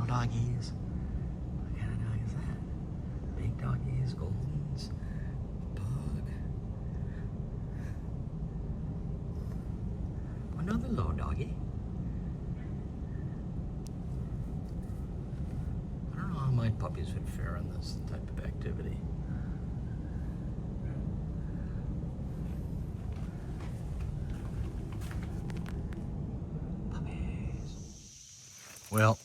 Doggies. What kind of dog is that? Big doggies, goldens, pug. Another little doggy. I don't know how my puppies would fare on this type of activity. Puppies. Well,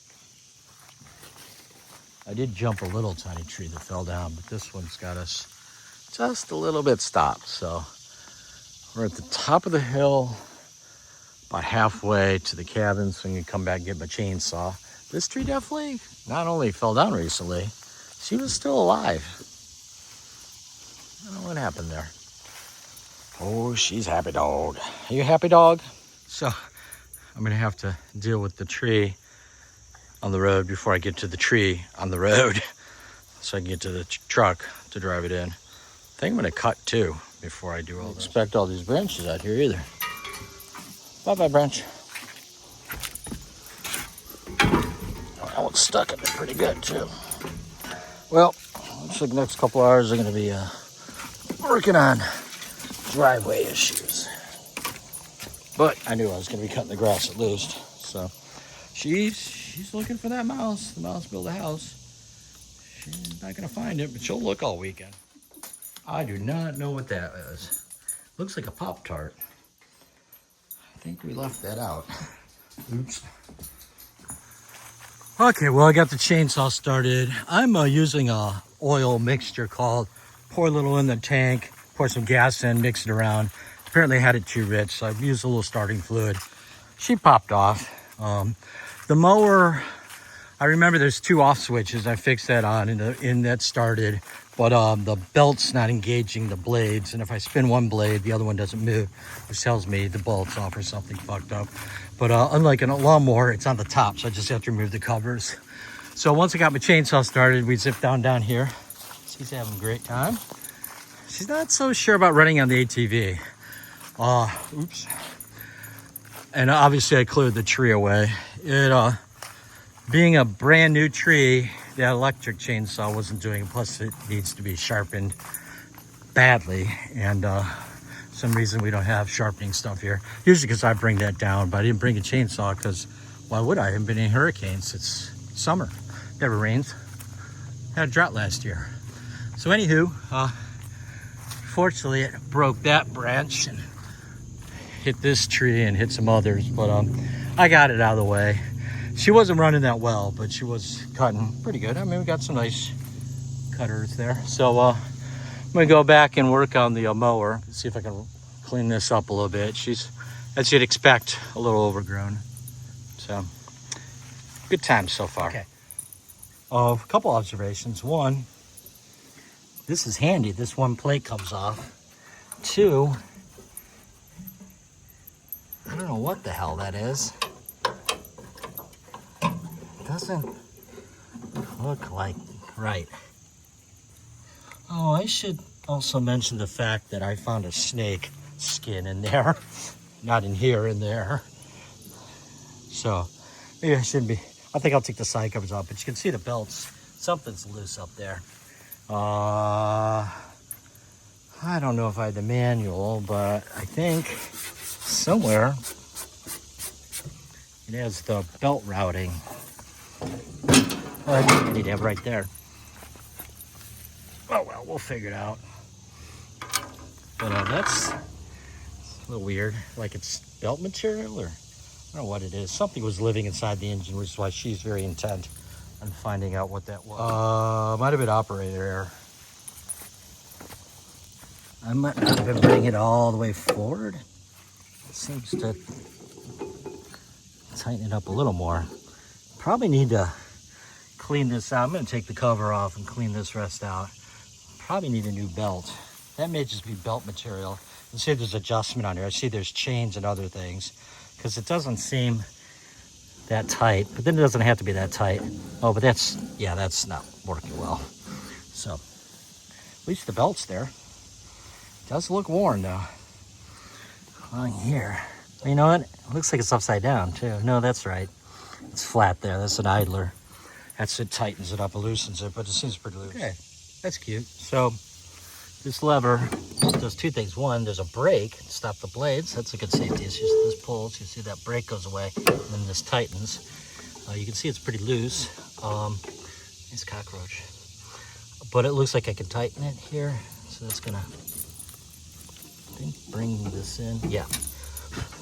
I did jump a little tiny tree that fell down, but this one's got us just a little bit stopped. So we're at the top of the hill, about halfway to the cabin, so I can come back and get my chainsaw. This tree definitely not only fell down recently, she was still alive. I don't know what happened there. Oh, she's a happy dog. Are you a happy dog? So I'm gonna have to deal with the tree on the road before I get to the tree on the road so I can get to the truck to drive it in. I think I'm gonna cut too before I do all this. Expect all these branches out here either. Bye-bye, branch. That one's stuck in there pretty good too. Well, looks like the next couple hours are gonna be working on driveway issues. But I knew I was gonna be cutting the grass at least. So she's looking for that mouse. The mouse built a house. She's not gonna find it, but she'll look all weekend. I do not know what that is. Looks like a Pop-Tart. I think we left that out. Oops. Okay, well, I got the chainsaw started. I'm using a oil mixture called pour a little in the tank, pour some gas in, mix it around. Apparently I had it too rich, so I've used a little starting fluid. She popped off. The mower, I remember there's 2 off switches. I fixed that on and that started, but the belt's not engaging the blades. And if I spin one blade, the other one doesn't move, which tells me the bolt's off or something fucked up. But unlike a lawnmower, it's on the top, so I just have to remove the covers. So once I got my chainsaw started, we zipped down here. She's having a great time. She's not so sure about running on the ATV. Oops. And obviously I cleared the tree away. It, being a brand new tree, the electric chainsaw wasn't doing it. Plus it needs to be sharpened badly. And some reason we don't have sharpening stuff here. Usually because I bring that down, but I didn't bring a chainsaw because why would I? I haven't been in hurricanes. It's summer. Never rains. Had a drought last year. So anywho, fortunately it broke that branch and hit this tree and hit some others, but I got it out of the way. She wasn't running that well, but she was cutting pretty good. I mean, we got some nice cutters there. So I'm gonna go back and work on the mower, see if I can clean this up a little bit. She's, as you'd expect, a little overgrown. So good times so far. Okay. A couple observations. One, this is handy. This one plate comes off. 2, I don't know what the hell that is. It doesn't look like right. Oh, I should also mention the fact that I found a snake skin in there. Not in here, in there. So maybe I shouldn't be. I think I'll take the side covers off, but you can see the belts. Something's loose up there. don't know if I had the manual, but I think somewhere it has the belt routing. Oh, I need to have right there. Oh well, we'll figure it out. But that's a little weird. Like it's belt material, or I don't know what it is. Something was living inside the engine, which is why she's very intent on finding out what that was. Might have been operator error. I might not have been bringing it all the way forward. It seems to tighten it up a little more. Probably need to clean this out. I'm going to take the cover off and clean this rest out. Probably need a new belt. That may just be belt material. You see there's adjustment on here. I see there's chains and other things because it doesn't seem that tight, but then it doesn't have to be that tight. Oh, but that's not working well. So at least the belt's there. Does look worn though. On here. You know what? It looks like it's upside down too. No, that's right. It's flat there. That's an idler. That's it, tightens it up, loosens it, but it seems pretty loose. Okay, that's cute. So this lever does two things. One, there's a brake to stop the blades. That's a good safety issue. This pulls, you see that brake goes away, and then this tightens. You can see it's pretty loose. Nice cockroach. But it looks like I can tighten it here. So that's gonna, I think, bring this in. Yeah,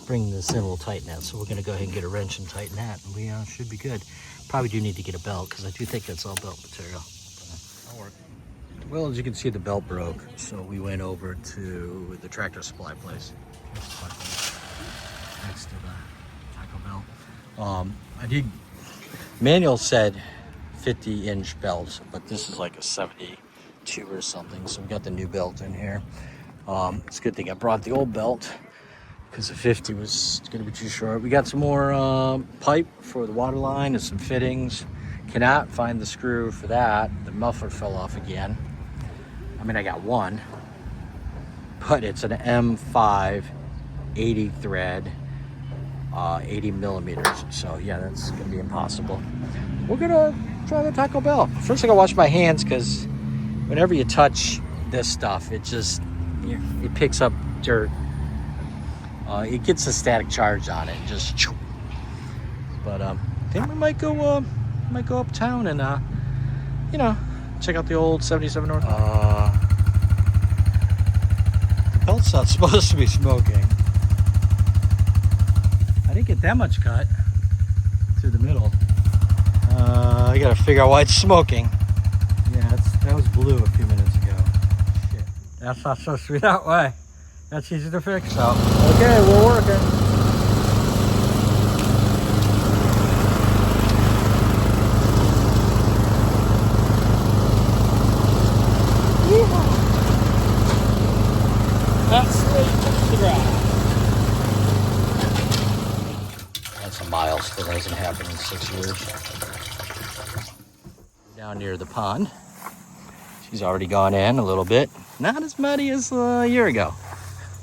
bring this in will tighten that. So we're gonna go ahead and get a wrench and tighten that, and we should be good. Probably do need to get a belt because I do think that's all belt material. That'll work. Well, as you can see, the belt broke, so we went over to the Tractor Supply place next to the Taco Bell. Manual said 50-inch belt, but this is like a 72 or something, so we got the new belt in here. It's a good thing I brought the old belt because the 50 was going to be too short. We got some more pipe for the water line and some fittings. Cannot find the screw for that. The muffler fell off again. I mean, I got one, but it's an M5 80 thread, 80 millimeters. So yeah, that's gonna be impossible. We're gonna try the Taco Bell. First, I gotta wash my hands because whenever you touch this stuff, it picks up dirt. It gets a static charge on it, just. But I think we might go uptown and check out the old 77 North. The belt's not supposed to be smoking. I didn't get that much cut through the middle. I gotta figure out why it's smoking. Yeah, that was blue a few minutes ago. Shit. That's not supposed to be that way. That's easy to fix. So, okay, we're working. That's a milestone. That hasn't happened in 6 years. Down near the pond. She's already gone in a little bit. Not as muddy as a year ago.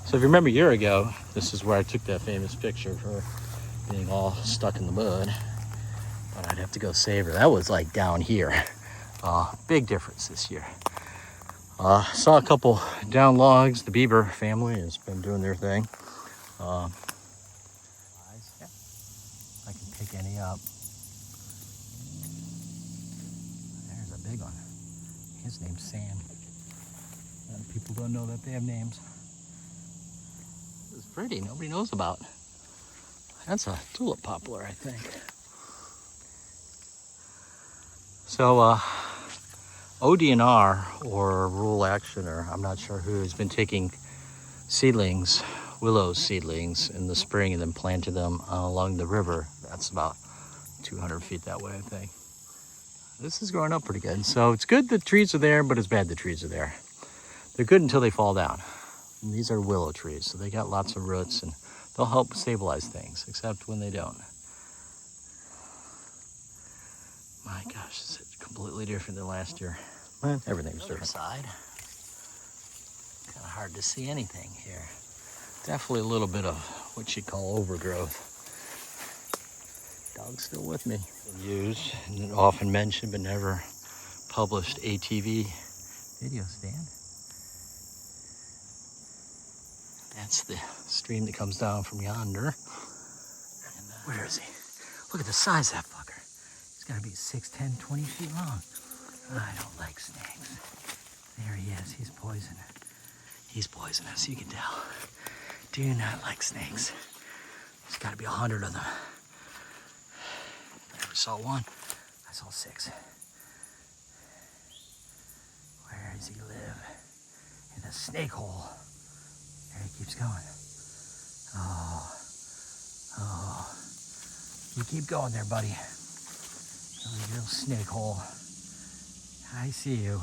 So if you remember a year ago, this is where I took that famous picture of her being all stuck in the mud. But I'd have to go save her. That was like down here. Big difference this year. Saw a couple down logs. The Bieber family has been doing their thing. I can pick any up. There's a big one. His name's Sam. A lot of people don't know that they have names. It's pretty. Nobody knows about. That's a tulip poplar, I think. So, ODNR, or Rural Action, or I'm not sure who, has been taking seedlings, willow seedlings, in the spring and then planted them along the river. That's about 200 feet that way, I think. This is growing up pretty good. So it's good the trees are there, but it's bad the trees are there. They're good until they fall down. And these are willow trees, so they got lots of roots and they'll help stabilize things, except when they don't. My gosh, this is completely different than last year. Well, everything's different. Side. Kind of hard to see anything here. Definitely a little bit of what you call overgrowth. Dog's still with me. Used and often mentioned but never published ATV video stand. That's the stream that comes down from yonder. And where is he? Look at the size of that fucker. He's gotta be 6, 10, 20 feet long. I don't like snakes. There he is, he's poison. He's poisonous, you can tell. Do not like snakes. There's gotta be 100 of them. I never saw one, I saw 6. Where does he live? In a snake hole. There he keeps going. Oh. You keep going there, buddy. Oh, little snake hole. I see you.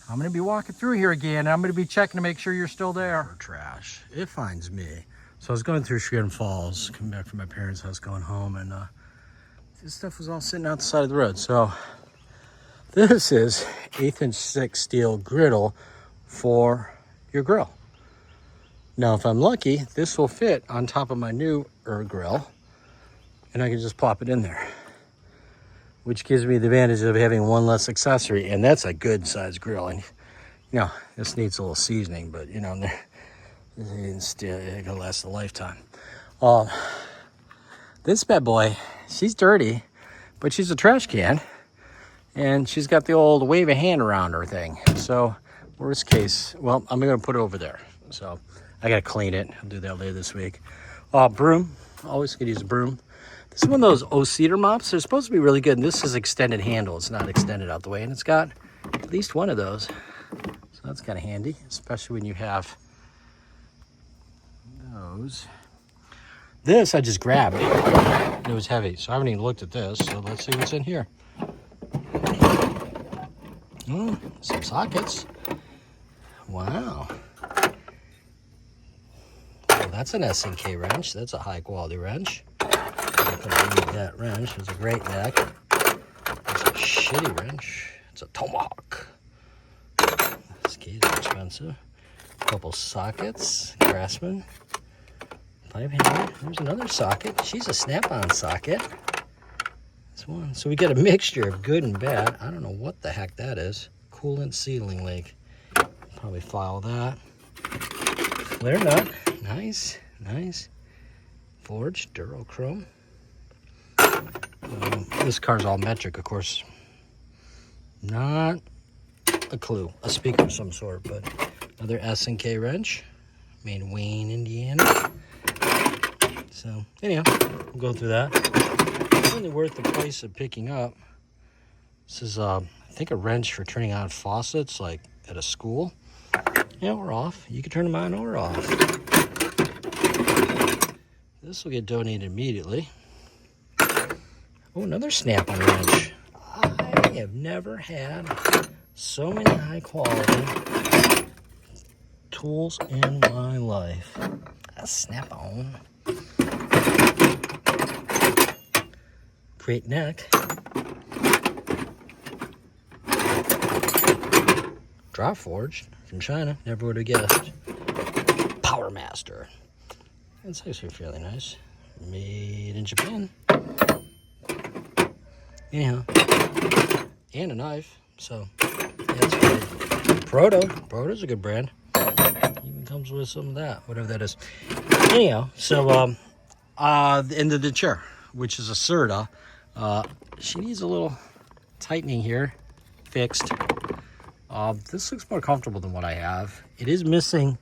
I'm gonna be walking through here again. I'm gonna be checking to make sure you're still there. Trash. It finds me. So I was going through Chagrin Falls, coming back from my parents' house, going home, and this stuff was all sitting out the side of the road. So this is 1/8" thick steel griddle for your grill. Now, if I'm lucky, this will fit on top of my new grill, and I can just plop it in there, which gives me the advantage of having one less accessory, and that's a good size grill. And you know, this needs a little seasoning, but you know, it's gonna last a lifetime. This bad boy, she's dirty, but she's a trash can, and she's got the old wave a hand around her thing. So worst case, well, I'm gonna put it over there. So I gotta clean it. I'll do that later this week. Broom, always could use a broom. This is one of those O-Cedar mops. They're supposed to be really good, and this is extended handle. It's not extended out the way, and it's got at least one of those. So that's kind of handy, especially when you have those. This I just grabbed. It was heavy, so I haven't even looked at this. So let's see what's in here. Some sockets. Wow. Well, that's an S&K wrench. That's a high quality wrench. I'm gonna need that wrench. It's a great neck. It's a shitty wrench. It's a Tomahawk. This key is expensive. A couple sockets. Craftsman. Pipe hanger. There's another socket. She's a snap-on socket. This one. So we get a mixture of good and bad. I don't know what the heck that is. Coolant sealing leak. Probably file that. Flare nut. Nice. Nice. Forged Durochrome. This car's all metric, of course. Not a clue. A speaker of some sort, but another S&K wrench. Made in Wayne, Indiana. So, anyhow, we'll go through that. It's only worth the price of picking up. This is, I think, a wrench for turning on faucets, like at a school. Yeah, we're off. You can turn them on or off. This will get donated immediately. Oh, another snap-on wrench. I have never had so many high-quality tools in my life. A snap-on. Great neck. Drop forged from China. Never would have guessed. Power Master. It's actually fairly nice. Made in Japan. Anyhow. And a knife. So, that's good. Proto's a good brand. Even comes with some of that, whatever that is. Anyhow, so, the end of the chair, which is a Serta. She needs a little tightening here. Fixed. This looks more comfortable than what I have. It is missing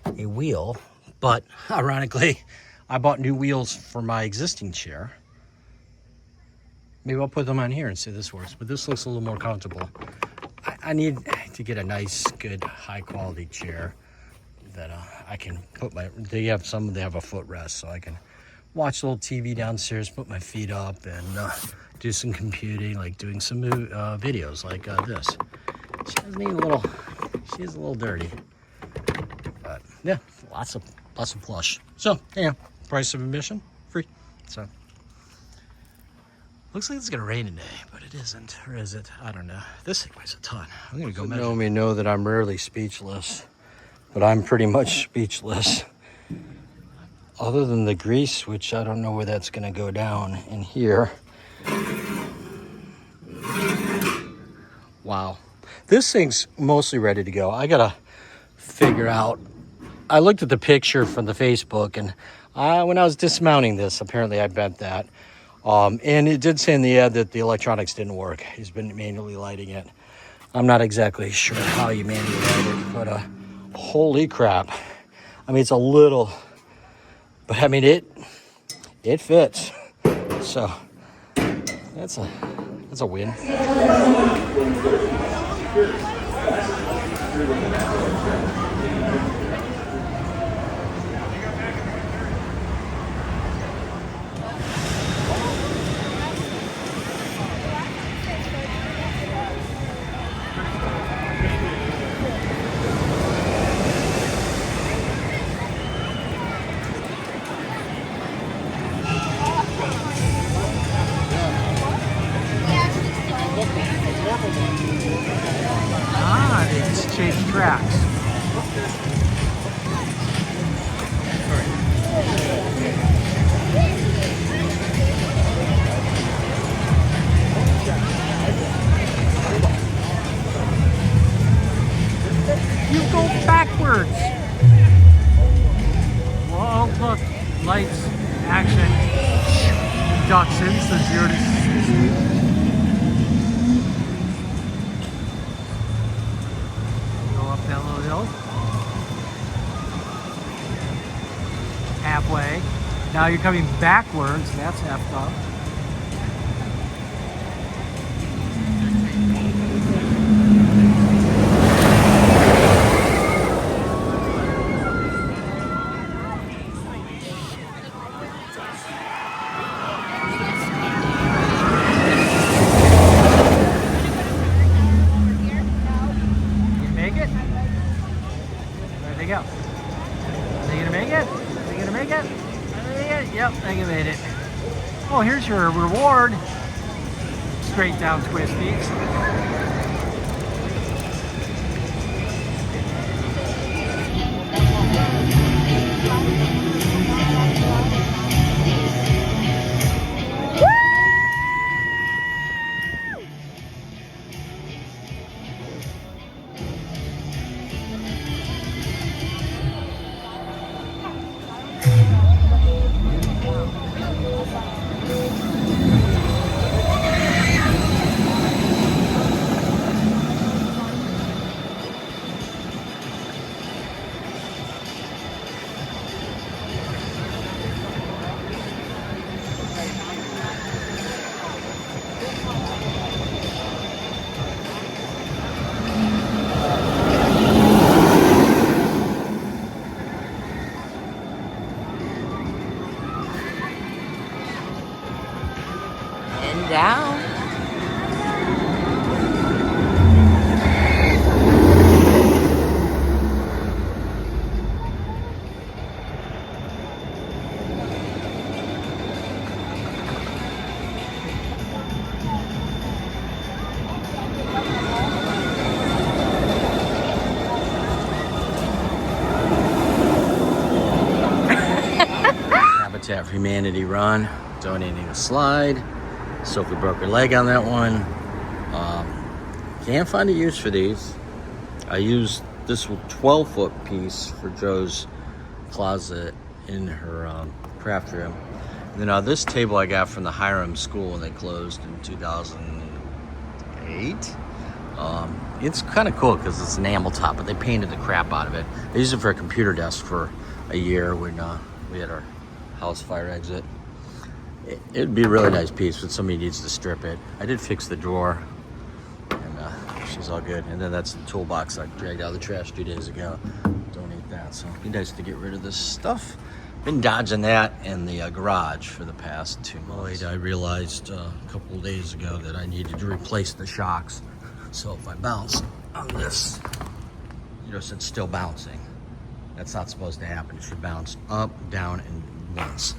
a wheel, but ironically, I bought new wheels for my existing chair. Maybe I'll put them on here and see if this works, but this looks a little more comfortable. I need to get a nice, good, high-quality chair that I can put my... They have a footrest, so I can watch a little TV downstairs, put my feet up, and do some computing, like doing some videos like this. She is a little dirty, but yeah, lots of plush. So yeah, price of admission free. So looks like it's gonna rain today, but it isn't, or is it? I don't know. This thing weighs a ton. I'm gonna go measure. Know me know that I'm rarely speechless, but I'm pretty much speechless. Other than the grease, which I don't know where that's gonna go down in here. Wow. This thing's mostly ready to go. I gotta figure out I looked at the picture from the Facebook, and when I was dismounting this, apparently I bent that. And it did say in the ad that the electronics didn't work. He's been manually lighting it. I'm not exactly sure how you manually light it, but holy crap. I mean, it's a little, but I mean, it fits. So that's a win. They just changed tracks. You go backwards. Whoa, look. Lights, action. Reductions, so 0 to 60. That little hill. Halfway. Now you're coming backwards. That's effed up. You make it? Where'd they go? Are they gonna make it? Are they gonna make it? Are they gonna make it? Yep, they made it. Oh, here's your reward. Straight down Twisties. Down. Habitat for Humanity run, donating a slide. Sophie broke her leg on that one. Can't find a use for these. I used this 12-foot piece for Joe's closet in her craft room. And then this table I got from the Hiram School when they closed in 2008. It's kind of cool because it's enamel top, but they painted the crap out of it. I used it for a computer desk for a year when we had our house fire exit. It'd be a really nice piece, but somebody needs to strip it. I did fix the drawer, and she's all good. And then that's the toolbox I dragged out of the trash 2 days ago. Donate that. So it'd be nice to get rid of this stuff. Been dodging that in the garage for the past 2 months. I realized a couple of days ago that I needed to replace the shocks. So if I bounce on this, since it's still bouncing. That's not supposed to happen. It should bounce up, down, and once.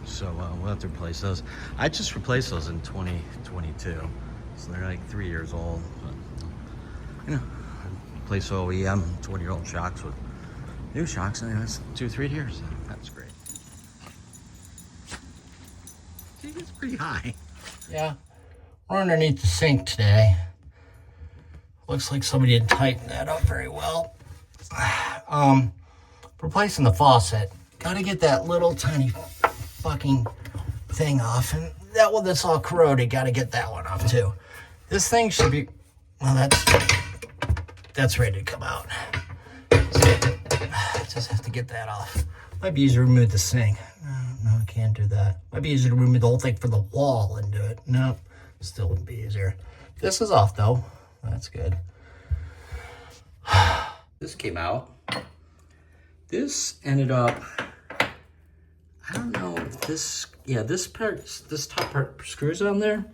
So we'll have to replace those. I just replaced those in 2022. So they're like 3 years old. But, replace OEM 20-year-old shocks with new shocks. And it's 2-3 years. That's great. See, it's pretty high. Yeah. We're underneath the sink today. Looks like somebody didn't tighten that up very well. replacing the faucet. Gotta get that little tiny fucking thing off. And that one that's all corroded, gotta get that one off too. This thing should be, well, that's ready to come out. Just have to get that off. Might be easier to remove the sink. No, I can't do that. Might be easier to remove the whole thing from the wall and do it. No, still wouldn't be easier. This is off though. That's good. This came out. This ended up, I don't know if this, yeah, this top part screws on there. And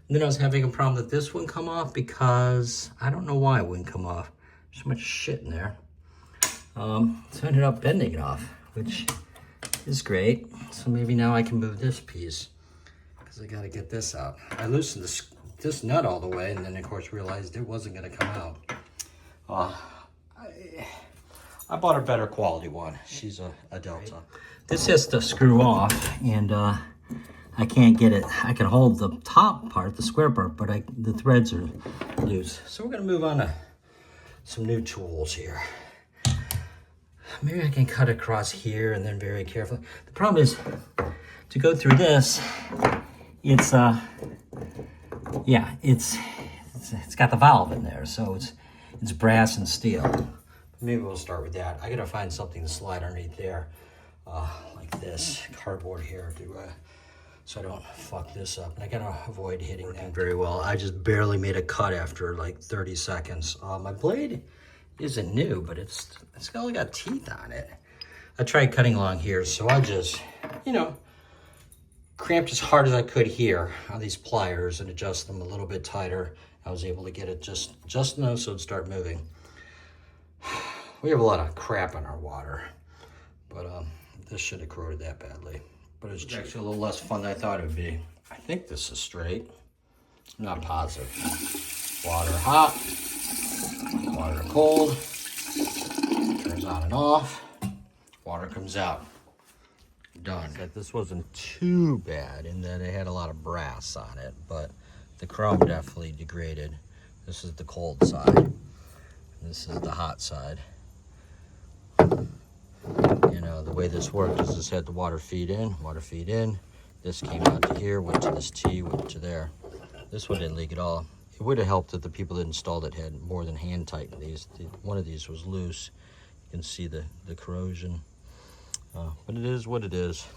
then I was having a problem that this wouldn't come off because I don't know why it wouldn't come off. There's so much shit in there. So I ended up bending it off, which is great. So maybe now I can move this piece because I got to get this out. I loosened this nut all the way and then of course realized it wasn't going to come out. I bought a better quality one. She's a Delta. This has to screw off and I can't get it. I can hold the top part, the square part, but the threads are loose. So we're going to move on to some new tools here. Maybe I can cut across here and then very carefully. The problem is to go through this, it's got the valve in there, so it's brass and steel. Maybe we'll start with that. I gotta find something to slide underneath there, like this cardboard here so I don't fuck this up. And I gotta avoid hitting that very well. I just barely made a cut after like 30 seconds. My blade isn't new, but it's only got teeth on it. I tried cutting along here, so I just, cramped as hard as I could here on these pliers and adjust them a little bit tighter. I was able to get it just enough so it'd start moving. We have a lot of crap in our water, but this shouldn't have corroded that badly. But it's actually a little less fun than I thought it would be. I think this is straight. I'm not positive. Water hot. Water cold, turns on and off, water comes out, done. This wasn't too bad in that it had a lot of brass on it, but the chrome definitely degraded. This is the cold side, this is the hot side. The way this worked is this had the water feed in, this came out to here, went to this T, went to there. This one didn't leak at all. It would have helped if the people that installed it had more than hand tightened these. One of these was loose. You can see the corrosion. But it is what it is.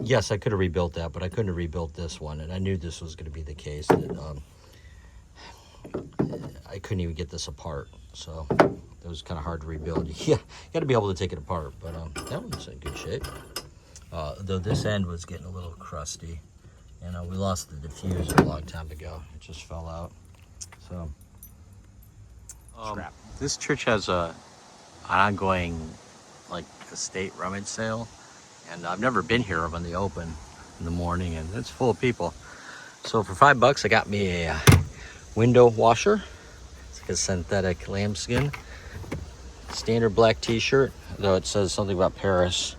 Yes, I could have rebuilt that, but I couldn't have rebuilt this one. And I knew this was going to be the case. That I couldn't even get this apart. So it was kind of hard to rebuild. Yeah, you got to be able to take it apart. But that one's in good shape. Though this end was getting a little crusty. We lost the diffuser a long time ago. It just fell out. So, this church has an ongoing, estate rummage sale, and I've never been here when they open in the morning, and it's full of people. So for $5, I got me a window washer. It's like a synthetic lambskin, standard black T-shirt, though it says something about Paris.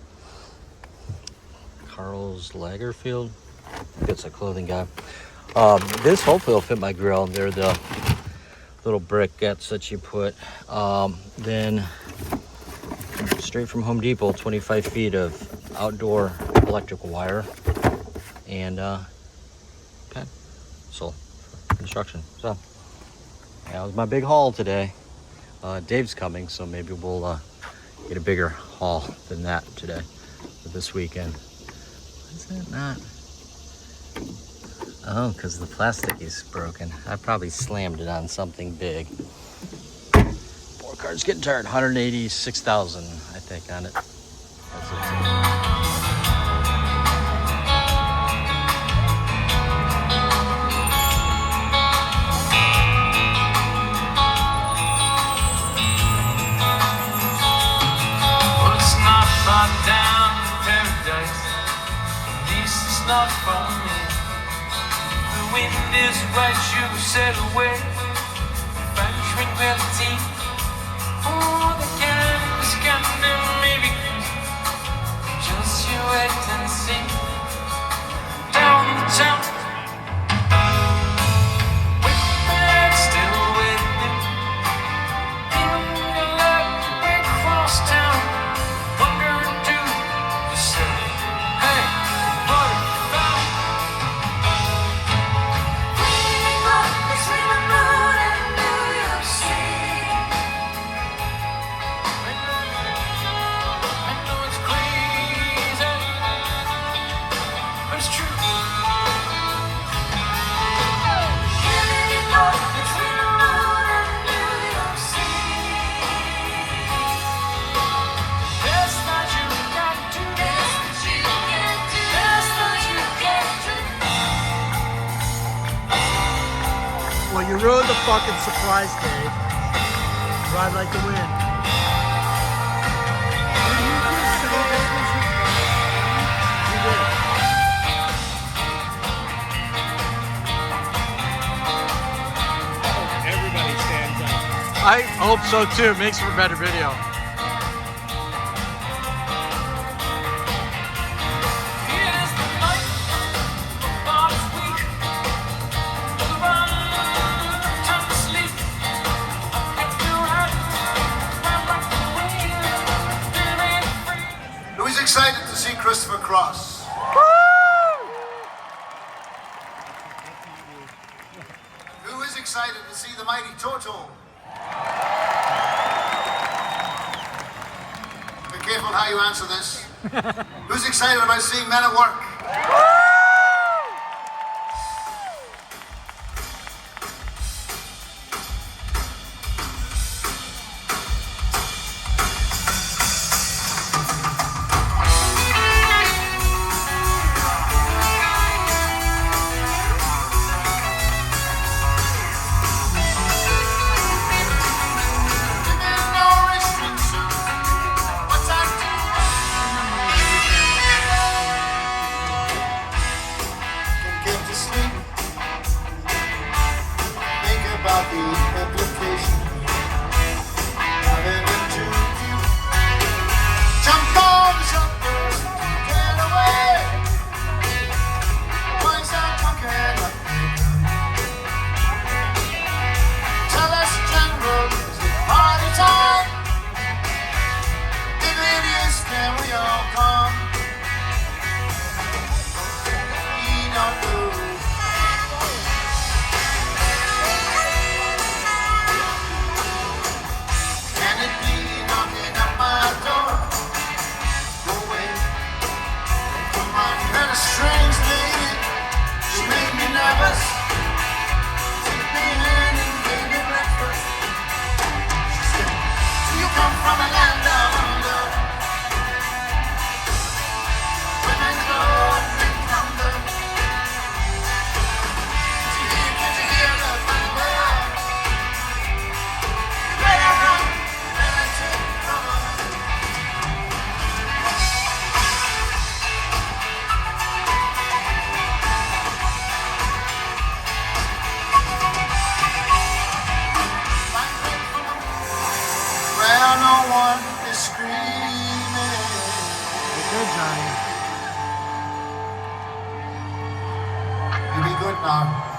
Karl Lagerfeld. It's a clothing guy. This hopefully will fit my grill. They're the little briquettes that you put. Then straight from Home Depot, 25 feet of outdoor electrical wire. And pencil for construction. So that was my big haul today. Dave's coming, so maybe we'll get a bigger haul than that today for this weekend. Is that not? Oh, because the plastic is broken. I probably slammed it on something big. 4 car's getting tired. 186,000, I think, on it. That's it. Down in paradise, at least it's not for me. The wind is right, you said away. French tranquility. Oh, the canvas can do maybe. Just you wait and see. Down the town. Whipping, still waiting. In the light, wait for ruined the fucking surprise, Dave. Ride like the wind. Everybody stands up. I hope so too. Makes for a better video. It is the night of Bob's week. The run turn to sleep. And you're out, right like the wind, living free. Who's excited to see Christopher Cross? Who is excited to see the mighty Toto? Be careful how you answer this. Who's excited about seeing Men at Work? No restrictions. What's that do? Can get to sleep. Think about the implications. Having it too cute. Jump on the shoulders, get away. Boys are talking like tell us general, is it party time? If it is, can we all come? We don't know. Can it be knocking at my door? Go away. Come on, you met a strange lady. She made me nervous. Took me in and gave me breakfast. She said, do you come from a land down under? Women go and drink thunder. Can't you hear the thunder? You better run, you better take cover. Where no one is screaming. Good, Johnny. You be good now.